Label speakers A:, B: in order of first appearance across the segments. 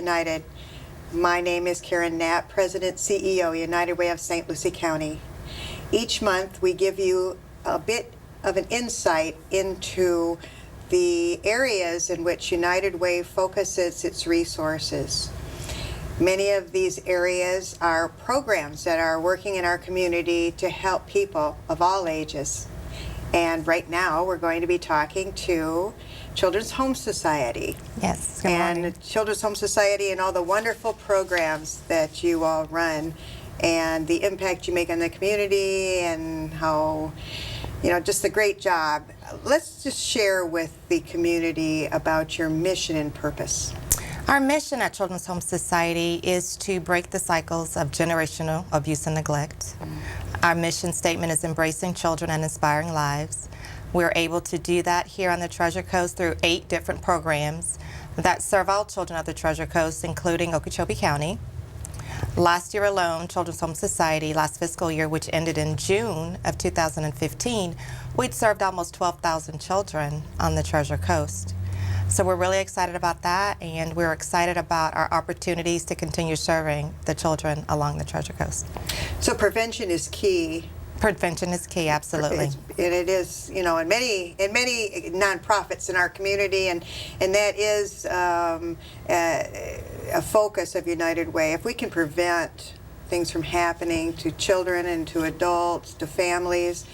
A: United. My name is Karen Knapp, President, CEO, United Way of St. Lucie County. Each month we give you a bit of an insight into the areas in which United Way focuses its resources. Many of these areas are programs that are working in our community to help people of all ages. And right now we're going to be talking to Children's Home Society.
B: Yes, good morning.
A: And Children's Home Society and all the wonderful programs that you all run and the impact you make on the community and how, just the great job. Let's just share with the community about your mission and purpose.
B: Our mission at Children's Home Society is to break the cycles of generational abuse and neglect. Our mission statement is embracing children and inspiring lives. We're able to do that here on the Treasure Coast through 8 different programs that serve all children of the Treasure Coast, including Okeechobee County. Last year alone, Children's Home Society, last fiscal year, which ended in June of 2015, we'd served almost 12,000 children on the Treasure Coast. So we're really excited about that, and we're excited about our opportunities to continue serving the children along the Treasure Coast.
A: So prevention is key.
B: Prevention is key, absolutely.
A: And it is, in many nonprofits in our community, and that is a focus of United Way. If we can prevent things from happening to children and to adults, to families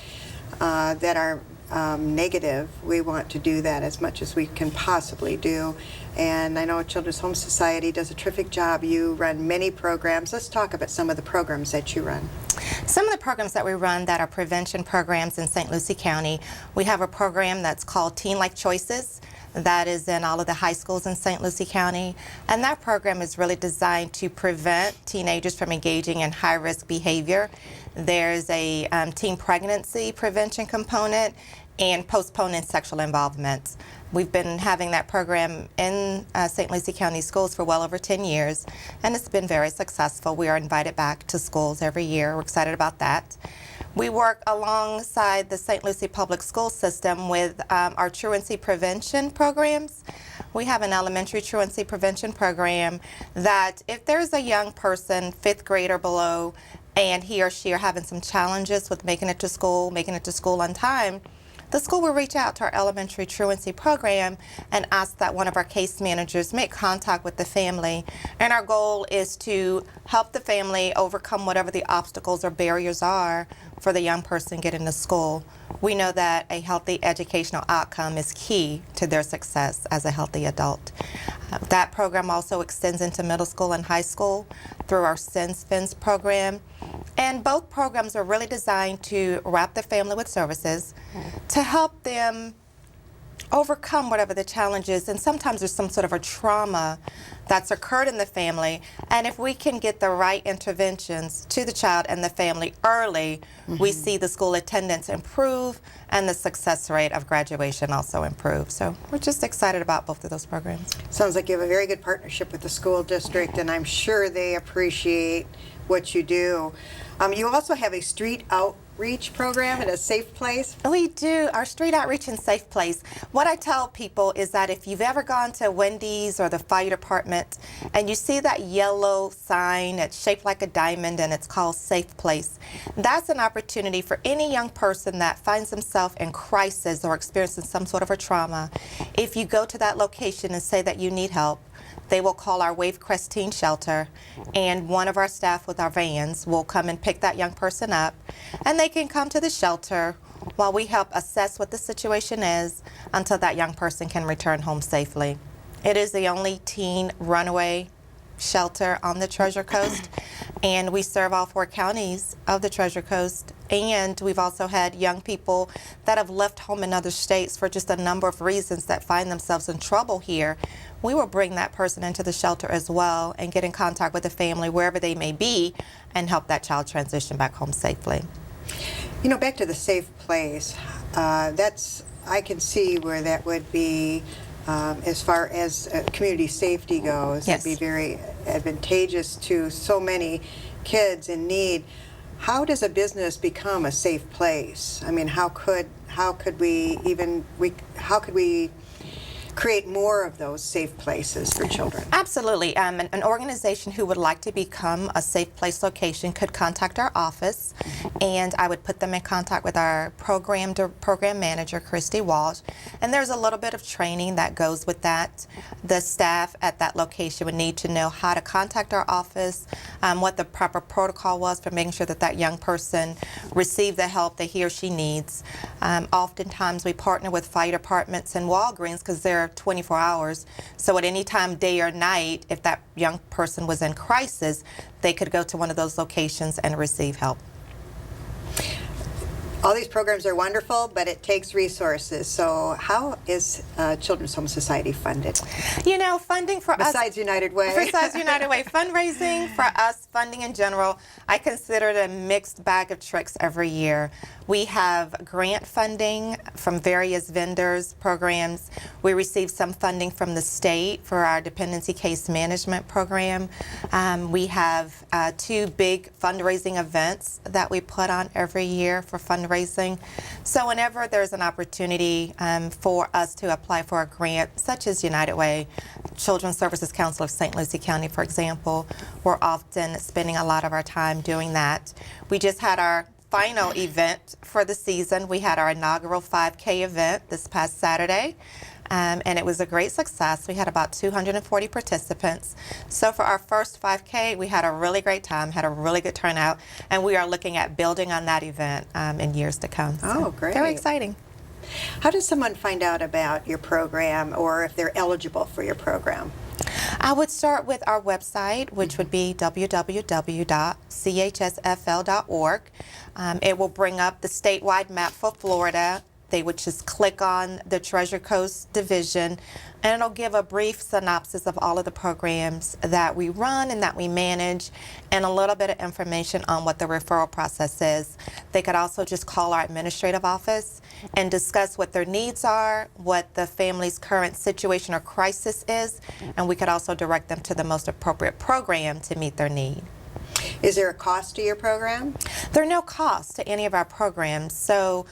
A: that are negative, we want to do that as much as we can possibly do. And I know Children's Home Society does a terrific job. You run many programs. Let's talk about some of the programs that you run.
B: Some of the programs that we run that are prevention programs in St. Lucie County, we have a program that's called Teen Life Choices. That is in all of the high schools in St. Lucie County. And that program is really designed to prevent teenagers from engaging in high-risk behavior. There's a teen pregnancy prevention component and postponing sexual involvement. We've been having that program in St. Lucie County schools for well over 10 years, and it's been very successful. We are invited back to schools every year. We're excited about that. We work alongside the St. Lucie Public School System with our truancy prevention programs. We have an elementary truancy prevention program that if there's a young person, 5th grade or below, and he or she are having some challenges with making it to school on time, the school will reach out to our elementary truancy program and ask that one of our case managers make contact with the family. And our goal is to help the family overcome whatever the obstacles or barriers are for the young person getting to school. We know that a healthy educational outcome is key to their success as a healthy adult. That program also extends into middle school and high school through our SINS program. And both programs are really designed to wrap the family with services to help them overcome whatever the challenge is. And sometimes there's some sort of a trauma that's occurred in the family. And if we can get the right interventions to the child and the family early, we see the school attendance improve and the success rate of graduation also improve. So we're just excited about both of those programs.
A: Sounds like you have a very good partnership with the school district, and I'm sure they appreciate what you do. You also have a street outreach program and a safe place.
B: We do. Our street outreach and safe place. What I tell people is that if you've ever gone to Wendy's or the fire department and you see that yellow sign that's shaped like a diamond and it's called Safe Place, that's an opportunity for any young person that finds themselves in crisis or experiencing some sort of a trauma. If you go to that location and say that you need help, they will call our Wave Crest Shelter, and one of our staff with our vans will come and pick that young person up, and they can come to the shelter while we help assess what the situation is until that young person can return home safely. It is the only teen runaway shelter on the Treasure Coast, and we serve all 4 counties of the Treasure Coast. And we've also had young people that have left home in other states for just a number of reasons that find themselves in trouble here. We will bring that person into the shelter as well and get in contact with the family wherever they may be and help that child transition back home safely.
A: Back to the safe place, I can see where that would be, as far as community safety goes.
B: Yes.
A: It'd be very advantageous to so many kids in need. How does a business become a safe place? I mean, how could we create more of those safe places for children?
B: Absolutely. An organization who would like to become a safe place location could contact our office, and I would put them in contact with our program manager, Christy Walsh. And there's a little bit of training that goes with that. The staff at that location would need to know how to contact our office, what the proper protocol was for making sure that that young person received the help that he or she needs. Oftentimes we partner with fire departments and Walgreens because they're 24 hours. So at any time, day or night, if that young person was in crisis, they could go to one of those locations and receive help.
A: All these programs are wonderful, but it takes resources. So how is Children's Home Society funded?
B: You know, funding for us...
A: Besides United Way.
B: Besides United Way. Fundraising for us, funding in general, I consider it a mixed bag of tricks every year. We have grant funding from various vendors, programs. We receive some funding from the state for our dependency case management program. We have 2 big fundraising events that we put on every year for fundraising. So whenever there's an opportunity for us to apply for a grant, such as United Way, Children's Services Council of St. Lucie County, for example, we're often spending a lot of our time doing that. We just had our final event for the season. We had our inaugural 5K event this past Saturday, and it was a great success. We had about 240 participants. So for our first 5K, we had a really great time, had a really good turnout, and we are looking at building on that event in years to come.
A: Oh, great.
B: Very exciting.
A: How does someone find out about your program or if they're eligible for your program?
B: I would start with our website, which would be www.chsfl.org. It will bring up the statewide map for Florida. They would just click on the Treasure Coast Division, and it'll give a brief synopsis of all of the programs that we run and that we manage, and a little bit of information on what the referral process is. They could also just call our administrative office and discuss what their needs are, what the family's current situation or crisis is, and we could also direct them to the most appropriate program to meet their need.
A: Is there a cost to your program?
B: There are no costs to any of our programs. So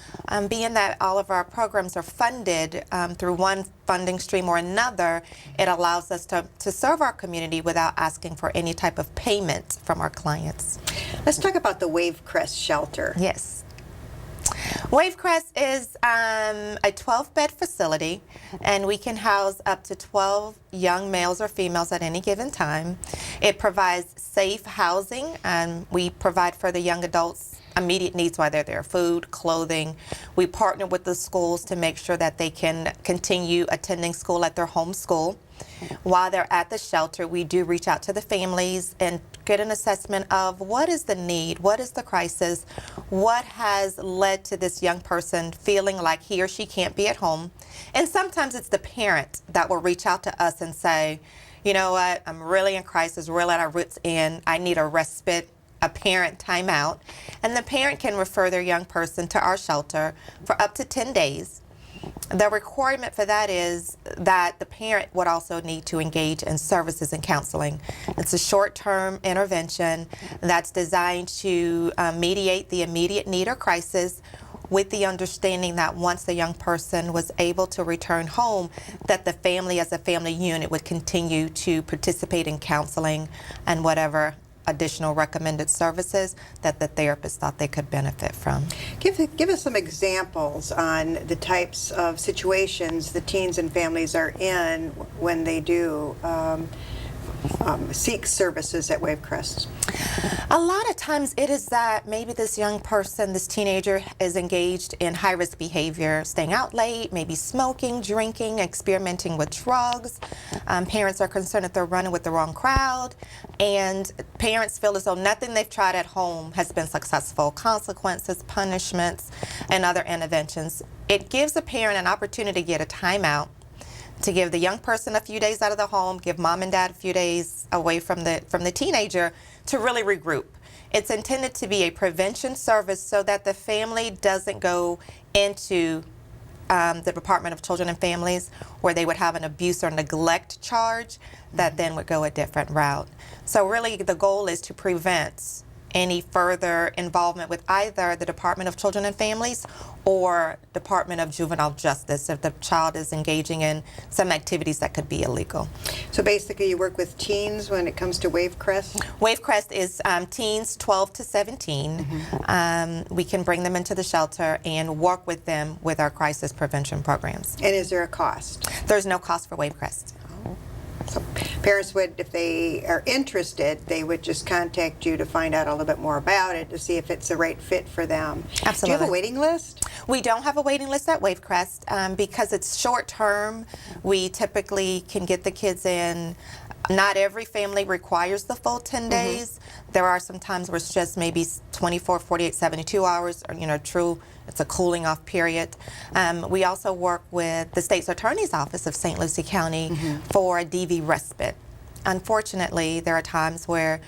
B: being that all of our programs are funded through one funding stream or another, it allows us to serve our community without asking for any type of payment from our clients.
A: Let's talk about the Wave Crest Shelter.
B: Yes. Wave Crest is a 12-bed facility, and we can house up to 12 young males or females at any given time. It provides safe housing, and we provide for the young adults immediate needs while they're there: food, clothing. We partner with the schools to make sure that they can continue attending school at their home school. While they're at the shelter, we do reach out to the families and get an assessment of what is the need, what is the crisis, what has led to this young person feeling like he or she can't be at home. And sometimes it's the parent that will reach out to us and say, you know what, I'm really in crisis, really at our roots end, I need a respite, a parent timeout. And the parent can refer their young person to our shelter for up to 10 days. The requirement for that is that the parent would also need to engage in services and counseling. It's a short-term intervention that's designed to mediate the immediate need or crisis, with the understanding that once the young person was able to return home, that the family as a family unit would continue to participate in counseling and whatever additional recommended services that the therapist thought they could benefit from.
A: Give us some examples on the types of situations the teens and families are in when they do seek services at Wave Crest.
B: A lot of times it is that maybe this young person, this teenager, is engaged in high-risk behavior, staying out late, maybe smoking, drinking, experimenting with drugs. Parents are concerned that they're running with the wrong crowd, and parents feel as though nothing they've tried at home has been successful. Consequences, punishments, and other interventions. It gives a parent an opportunity to get a timeout, to give the young person a few days out of the home, give mom and dad a few days away from the teenager to really regroup. It's intended to be a prevention service so that the family doesn't go into the Department of Children and Families where they would have an abuse or neglect charge that then would go a different route. So really the goal is to prevent any further involvement with either the Department of Children and Families or Department of Juvenile Justice if the child is engaging in some activities that could be illegal.
A: So basically you work with teens when it comes to Wave Crest?
B: Wave Crest is teens 12 to 17. We can bring them into the shelter and work with them with our crisis prevention programs.
A: And is there a cost?
B: There's no cost for Wave Crest.
A: So parents would, if they are interested, they would just contact you to find out a little bit more about it, to see if it's the right fit for them.
B: Absolutely.
A: Do you have a waiting list?
B: We don't have a waiting list at Wave Crest because it's short term. We typically can get the kids in. Not every family requires the full 10 days. There are some times where it's just maybe 24, 48, 72 hours, or, it's a cooling off period. We also work with the State's Attorney's Office of St. Lucie County for a DV respite. Unfortunately, there are times where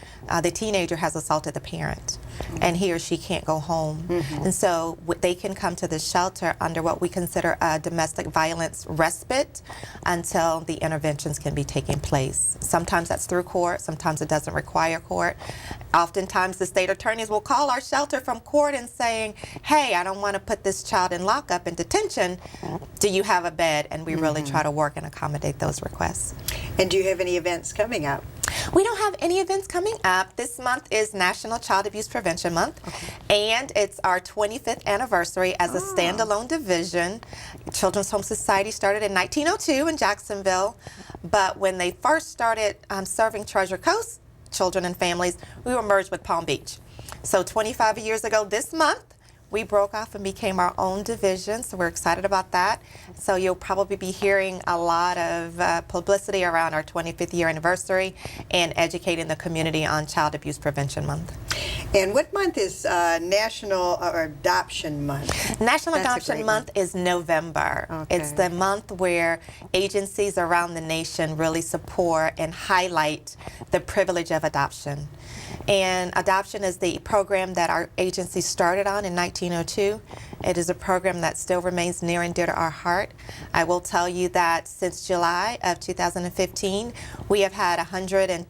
B: the teenager has assaulted the parent and he or she can't go home. And so they can come to the shelter under what we consider a domestic violence respite until the interventions can be taking place. Sometimes that's through court, sometimes it doesn't require court. Oftentimes the state attorneys will call our shelter from court and saying, hey, I don't want to put this child in lockup in detention. Do you have a bed? And we really try to work and accommodate those requests.
A: And do you have any events coming up?
B: We don't have any events coming up. This month is National Child Abuse Prevention Month, and it's our 25th anniversary as a standalone division. Children's Home Society started in 1902 in Jacksonville, but when they first started serving Treasure Coast children and families, we were merged with Palm Beach. So 25 years ago this month, we broke off and became our own division, so we're excited about that. So you'll probably be hearing a lot of publicity around our 25th year anniversary and educating the community on Child Abuse Prevention Month.
A: And what month is National Adoption Month?
B: National
A: That's a
B: Adoption
A: great
B: Month is November.
A: Okay.
B: It's the month where agencies around the nation really support and highlight the privilege of adoption. And adoption is the program that our agency started on in 1902. It is a program that still remains near and dear to our heart. I will tell you that since July of 2015, we have had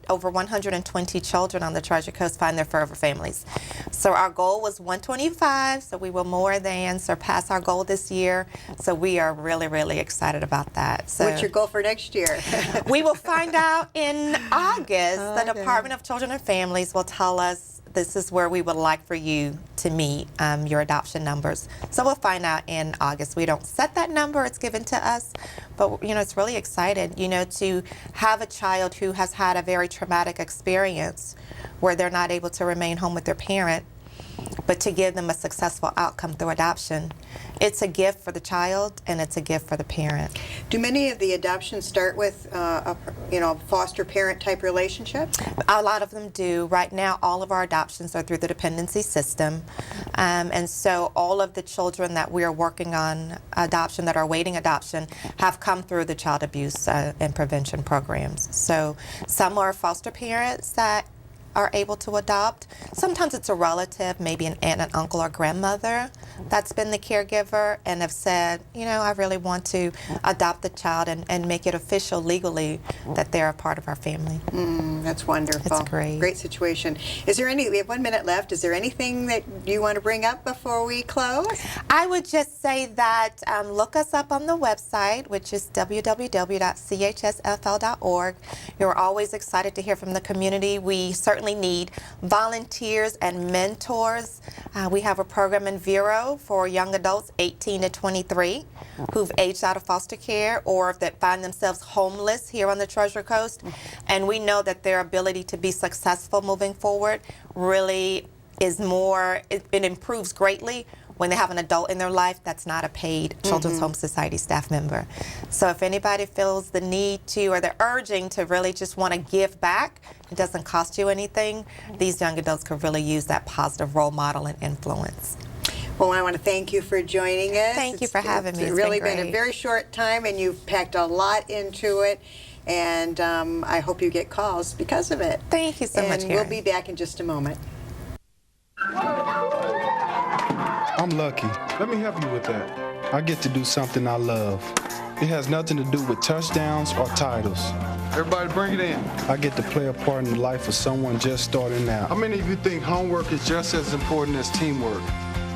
B: over 120 children on the Treasure Coast find their forever families. So our goal was 125, so we will more than surpass our goal this year. So we are really, really excited about that. So
A: What's your goal for next year?
B: we will find out in August. The
A: Okay.
B: Department of Children and Families will tell us this is where we would like for you to meet your adoption numbers. So we'll find out in August. We don't set that number, it's given to us, but it's really exciting, to have a child who has had a very traumatic experience where they're not able to remain home with their parent, but to give them a successful outcome through adoption. It's a gift for the child and it's a gift for the parent.
A: Do many of the adoptions start with a foster parent type relationship?
B: A lot of them do. Right now, all of our adoptions are through the dependency system. And so all of the children that we are working on adoption, that are awaiting adoption, have come through the child abuse and prevention programs. So some are foster parents that are able to adopt. Sometimes it's a relative, maybe an aunt, an uncle, or grandmother that's been the caregiver and have said, I really want to adopt the child and make it official legally that they're a part of our family.
A: That's wonderful.
B: It's great.
A: Great situation. We have 1 minute left. Is there anything that you want to bring up before we close?
B: I would just say that look us up on the website, which is www.chsfl.org. You're always excited to hear from the community. We certainly need volunteers and mentors. We have a program in Vero for young adults 18 to 23 who've aged out of foster care or that find themselves homeless here on the Treasure Coast. And we know that their ability to be successful moving forward really is it improves greatly when they have an adult in their life that's not a paid Children's Home Society staff member. So if anybody feels the need to, or the urging to really just want to give back, it doesn't cost you anything, these young adults could really use that positive role model and influence.
A: Well, I want to thank you for joining us.
B: Thank you for having me.
A: It's
B: It's
A: really
B: been
A: been a
B: great.
A: very short time, and you've packed a lot into it. And I hope you get calls because of it.
B: Thank you so much,
A: And we'll
B: Karen.
A: be back in just a moment.
C: I'm lucky. Let me help you with that. I get to do something I love. It has nothing to do with touchdowns or titles. Everybody bring it in. I get to play a part in the life of someone just starting out. How many of you think homework is just as important as teamwork?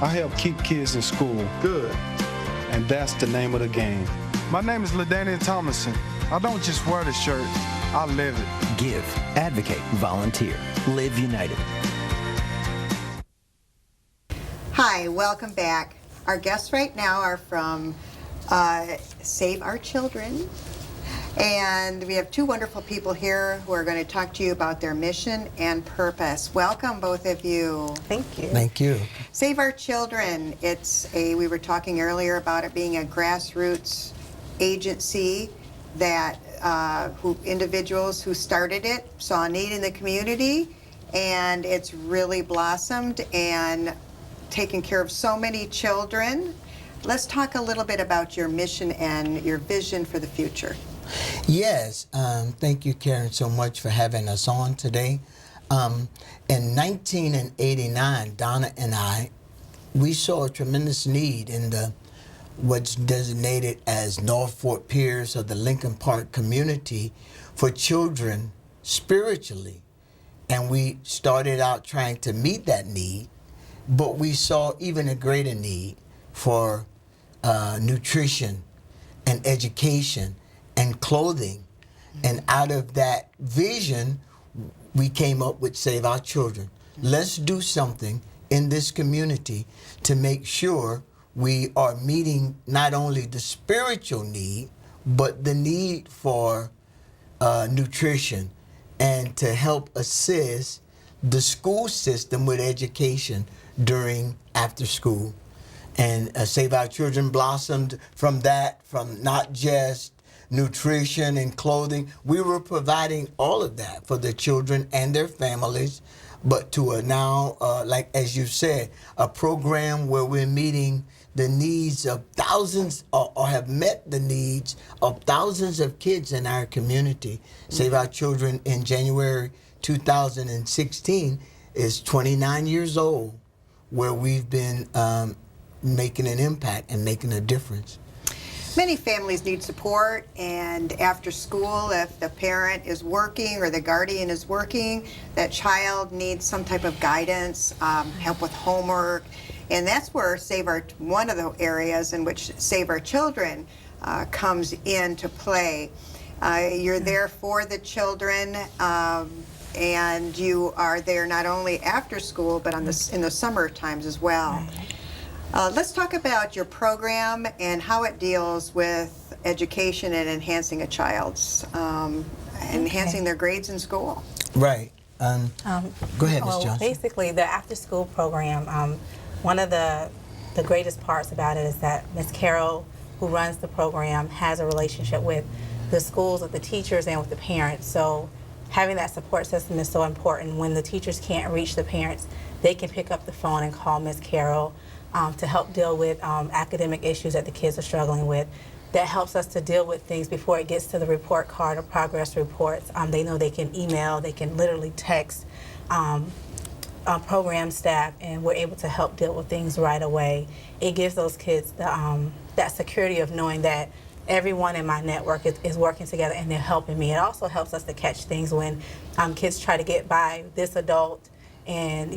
C: I help keep kids in school. Good. And that's the name of the game. My name is LaDainian Thomason. I don't just wear the shirt, I live it.
D: Give, advocate, volunteer. Live United.
A: Hi, welcome back. Our guests right now are from Save Our Children. And we have two wonderful people here who are going to talk to you about their mission and purpose. Welcome, both of you.
E: Thank you.
F: Thank you.
A: Save Our Children, we were talking earlier about it being a grassroots agency that individuals who started it saw a need in the community, and it's really blossomed and taken care of so many children. Let's talk a little bit about your mission and your vision for the future.
F: Yes, thank you, Karen, so much for having us on today. In 1989, Donna and we saw a tremendous need in what's designated as North Fort Pierce or the Lincoln Park community for children spiritually. And we started out trying to meet that need, but we saw even a greater need for nutrition and education and clothing. And out of that vision, we came up with Save Our Children. Let's do something in this community to make sure we are meeting not only the spiritual need, but the need for nutrition, and to help assist the school system with education during after school. And Save Our Children blossomed from that, from not just nutrition and clothing. We were providing all of that for the children and their families, but to now, like as you said, a program where we're meeting the needs of thousands, or have met the needs of thousands of kids in our community. Save Our Children in January 2016 is 29 years old, where we've been making an impact and making a difference.
A: Many families need support, and after school, if the parent is working or the guardian is working, that child needs some type of guidance, help with homework, and that's where one of the areas in which Save Our Children comes into play. You're there for the children, and you are there not only after school, but in the summer times as well. Let's talk about your program and how it deals with education and enhancing a child's, enhancing their grades in school.
F: Right. Go ahead, Ms. Johnson.
E: Basically, the after-school program, one of the greatest parts about it is that Ms. Carol, who runs the program, has a relationship with the schools, with the teachers, and with the parents. So having that support system is so important. When the teachers can't reach the parents, they can pick up the phone and call Ms. Carol to help deal with academic issues that the kids are struggling with. That helps us to deal with things before it gets to the report card or progress reports. They know they can email, they can literally text program staff, and we're able to help deal with things right away. It gives those kids that security of knowing that everyone in my network is working together and they're helping me. It also helps us to catch things when kids try to get by this adult and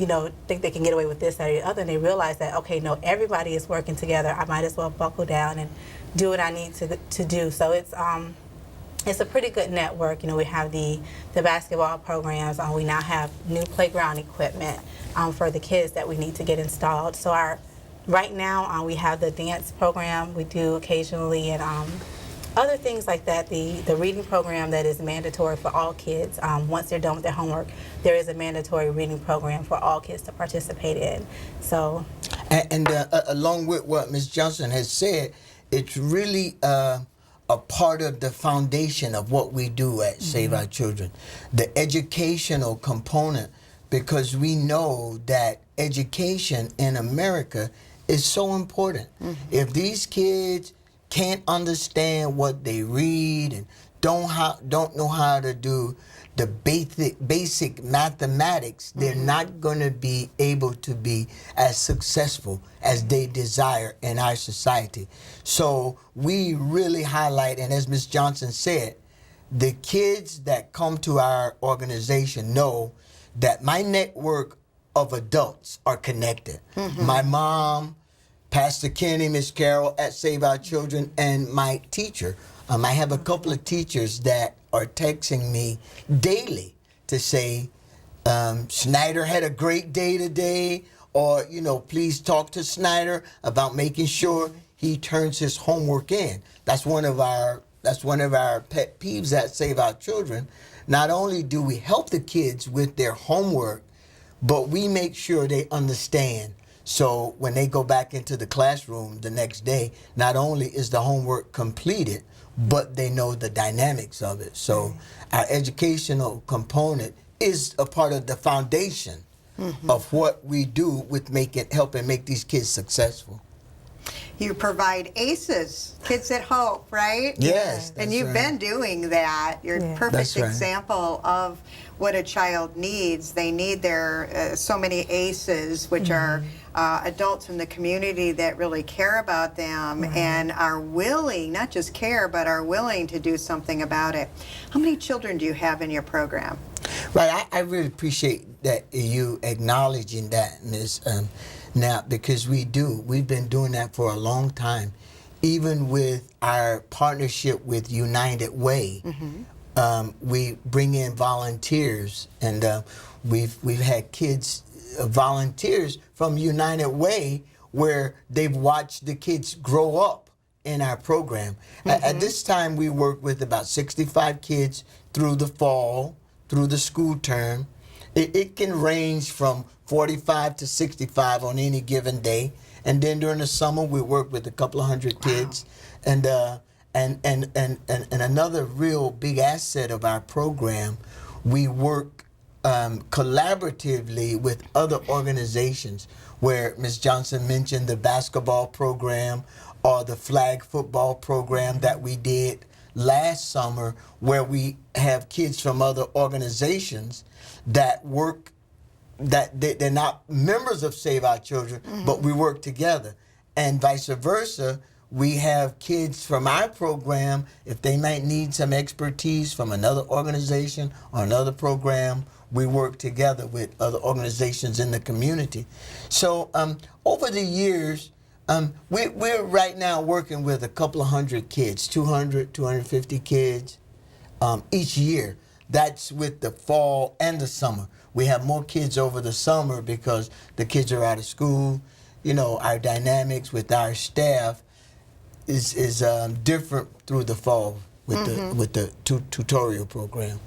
E: think they can get away with this, that, or the other, and they realize that, okay, no, everybody is working together. I might as well buckle down and do what I need to do. So it's a pretty good network. We have the basketball programs. We now have new playground equipment for the kids that we need to get installed. So right now we have the dance program we do occasionally, and other things like that. The reading program that is mandatory for all kids. Once they're done with their homework, there is a mandatory reading program for all kids to participate in. So,
F: and along with what Ms. Johnson has said, it's really a part of the foundation of what we do at Save Our Children, the educational component, because we know that education in America is so important. If these kids can't understand what they read and don't know how to do the basic mathematics, they're not going to be able to be as successful as they desire in our society. So we really highlight, and as Ms. Johnson said, the kids that come to our organization know that my network of adults are connected. My mom, Pastor Kenny, Miss Carol at Save Our Children, and my teacher. I have a couple of teachers that are texting me daily to say, Snyder had a great day today, or, you know, please talk to Snyder about making sure he turns his homework in. That's one of our pet peeves at Save Our Children. Not only do we help the kids with their homework, but we make sure they understand. So when they go back into the classroom the next day, not only is the homework completed, but they know the dynamics of it. So our educational component is a part of the foundation of what we do with helping make these kids successful.
A: You provide ACEs, Kids at Hope, right?
F: Yes.
A: And you've been doing that. You're a perfect
F: That's right.
A: example of what a child needs. They need their so many ACEs, which are adults in the community that really care about them and are willing, not just care, but are willing to do something about it. How many children do you have in your program?
F: Right, I really appreciate that you acknowledging that, Ms. Now, because we've been doing that for a long time. Even with our partnership with United Way, we bring in volunteers, and we've had kids, volunteers from United Way, where they've watched the kids grow up in our program. At this time, we work with about 65 kids through the fall, through the school term. It can range from 45 to 65 on any given day. And then during the summer, we work with a couple of hundred kids. And another real big asset of our program, we work collaboratively with other organizations, where Ms. Johnson mentioned the basketball program or the flag football program that we did last summer, where we have kids from other organizations that work, that they're not members of Save Our Children, but we work together. And vice versa, we have kids from our program, if they might need some expertise from another organization or another program, we work together with other organizations in the community. So over the years, we're right now working with a couple of hundred kids, 200, 250 kids each year. That's with the fall and the summer. We have more kids over the summer because the kids are out of school. You know, our dynamics with our staff is different through the fall with the tutorial program.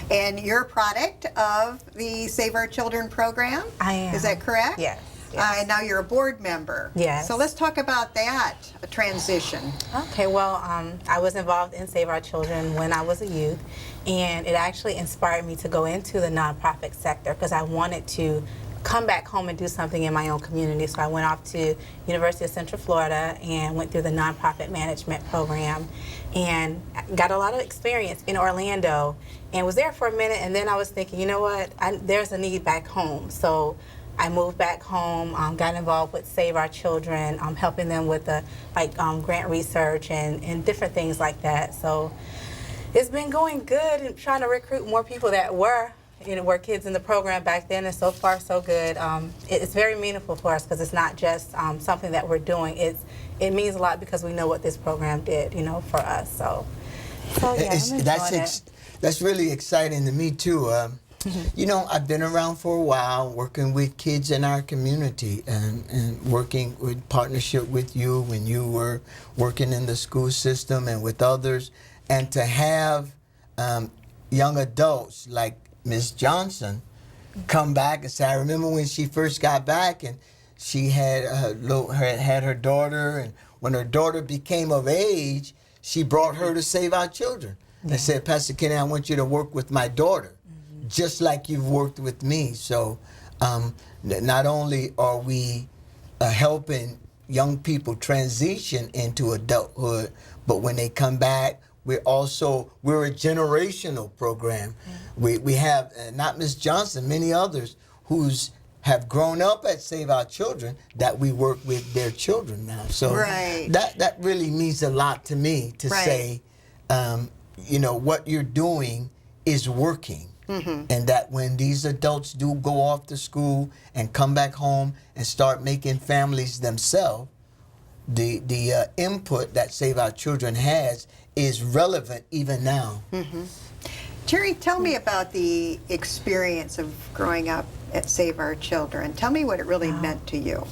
A: And you're a product of the Save Our Children program?
E: I am.
A: Is that correct?
E: Yes.
A: And now you're a board member.
E: Yes.
A: So let's talk about that transition.
E: Okay, well, I was involved in Save Our Children when I was a youth, and it actually inspired me to go into the nonprofit sector because I wanted to come back home and do something in my own community. So I went off to University of Central Florida and went through the nonprofit management program and got a lot of experience in Orlando and was there for a minute, and then I was thinking, you know what, there's a need back home. So I moved back home, got involved with Save Our Children, helping them with the grant research and different things like that. So it's been going good and trying to recruit more people that were kids in the program back then, and so far so good. It's very meaningful for us because it's not just something that we're doing. It means a lot because we know what this program did, for us. So yeah, I'm enjoying it.
F: That's really exciting to me too. I've been around for a while working with kids in our community and working with partnership with you when you were working in the school system and with others. And to have young adults like Ms. Johnson come back and say, I remember when she first got back and she had her daughter, and when her daughter became of age, she brought her to Save Our Children and said, Pastor Kenny, I want you to work with my daughter. Just like you've worked with me. So not only are we helping young people transition into adulthood, but when they come back, we're a generational program. We have, not Ms. Johnson, many others who's have grown up at Save Our Children that we work with their children now. So that really means a lot to me to say, you know, what you're doing is working. And that when these adults do go off to school and come back home and start making families themselves, the input that Save Our Children has is relevant even now.
A: Terry, tell me about the experience of growing up at Save Our Children. Tell me what it really meant to you.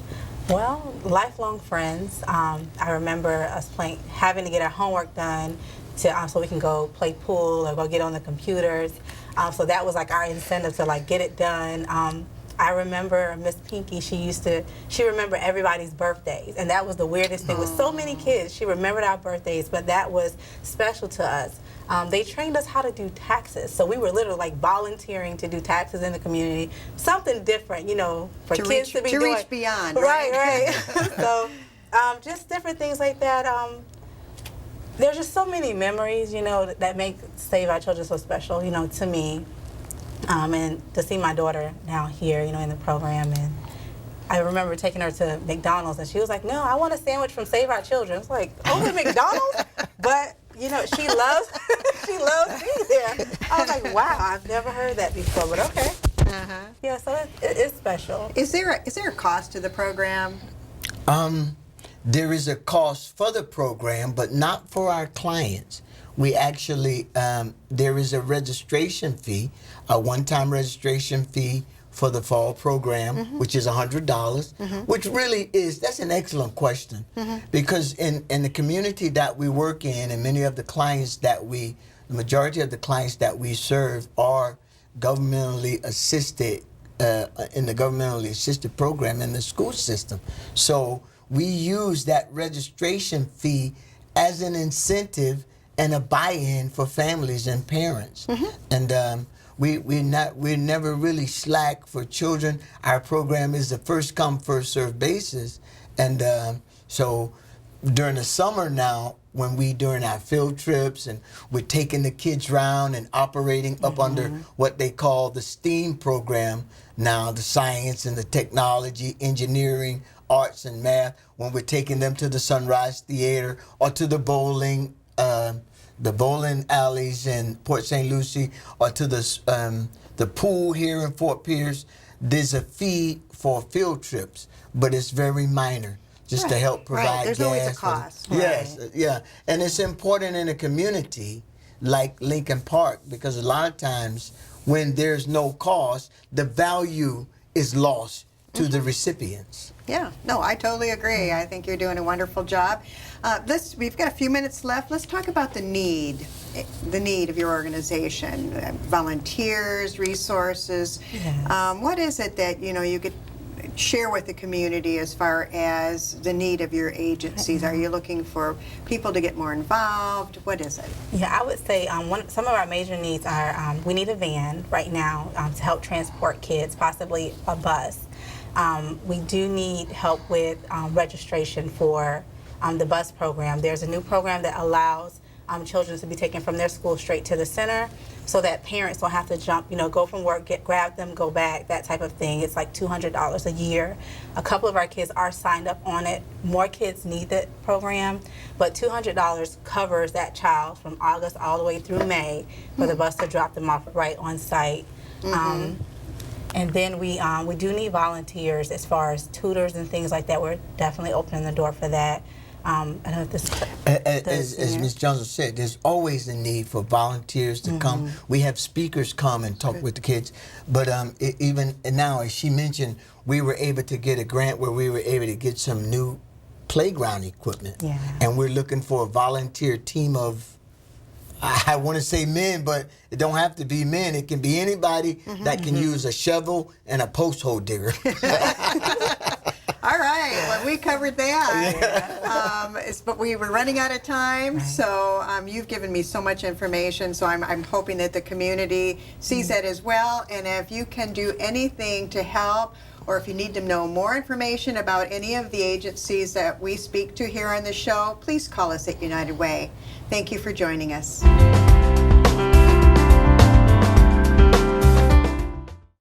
E: Well, lifelong friends. I remember us having to get our homework done so we can go play pool or go get on the computers. So that was like our incentive to like get it done. I remember Miss Pinky, she remembered everybody's birthdays, and that was the weirdest thing. With so many kids, she remembered our birthdays, but that was special to us. They trained us how to do taxes, so we were literally like volunteering to do taxes in the community. Something different, you know, for kids to be doing.
A: To reach beyond,
E: right? Right. So just different things like that. There's just so many memories, you know, that make Save Our Children so special, you know, to me. And to see my daughter now here, you know, in the program, and I remember taking her to McDonald's, and she was like, "No, I want a sandwich from Save Our Children." It's like, "Oh, McDonald's?" But you know, she loves being there. I was like, "Wow, I've never heard that before." But okay, yeah, so it's special.
A: Is there a cost to the program?
F: There is a cost for the program, but not for our clients. We actually, there is a registration fee, a one-time registration fee for the fall program, which is $100, which really is, that's an excellent question. Because in the community that we work in, and many of the clients the majority of the clients that we serve are governmentally assisted, in the governmentally assisted program in the school system. So we use that registration fee as an incentive and a buy-in for families and parents. And we're never really slack for children. Our program is a first come, first served basis. And so during the summer now, during our field trips, and we're taking the kids around and operating up under what they call the STEAM program now, the science and the technology, engineering, arts and math, when we're taking them to the Sunrise Theater or to the bowling alleys in Port St. Lucie, or to the pool here in Fort Pierce, there's a fee for field trips, but it's very minor, just to help provide
A: There's
F: gas.
A: always a cost.
F: Yes, yeah. And it's important in a community like Lincoln Park, because a lot of times when there's no cost, the value is lost to the recipients.
A: Yeah, no, I totally agree. I think you're doing a wonderful job. We've got a few minutes left. Let's talk about the need of your organization, volunteers, resources.
E: Yes.
A: What is it that you could share with the community as far as the need of your agencies? Are you looking for people to get more involved? What is it?
E: Yeah, I would say some of our major needs are we need a van right now to help transport kids, possibly a bus. We do need help with registration for the bus program. There's a new program that allows children to be taken from their school straight to the center, so that parents don't have to jump, go from work, grab them, go back, that type of thing. It's like $200 a year. A couple of our kids are signed up on it. More kids need the program, but $200 covers that child from August all the way through May for the bus to drop them off right on site. And then we do need volunteers as far as tutors and things like that. We're definitely opening the door for that. I don't know if this
F: as Ms. Johnson said, there's always a need for volunteers to come. We have speakers come and talk with the kids. But even now, as she mentioned, we were able to get a grant where we were able to get some new playground equipment.
E: Yeah.
F: And we're looking for a volunteer team of, I want to say men, but it don't have to be men. It can be anybody that can use a shovel and a post hole digger.
A: All right, well, we covered that. But we were running out of time, so you've given me so much information, so I'm hoping that the community sees that as well. And if you can do anything to help, or if you need to know more information about any of the agencies that we speak to here on the show, please call us at United Way. Thank you for joining us.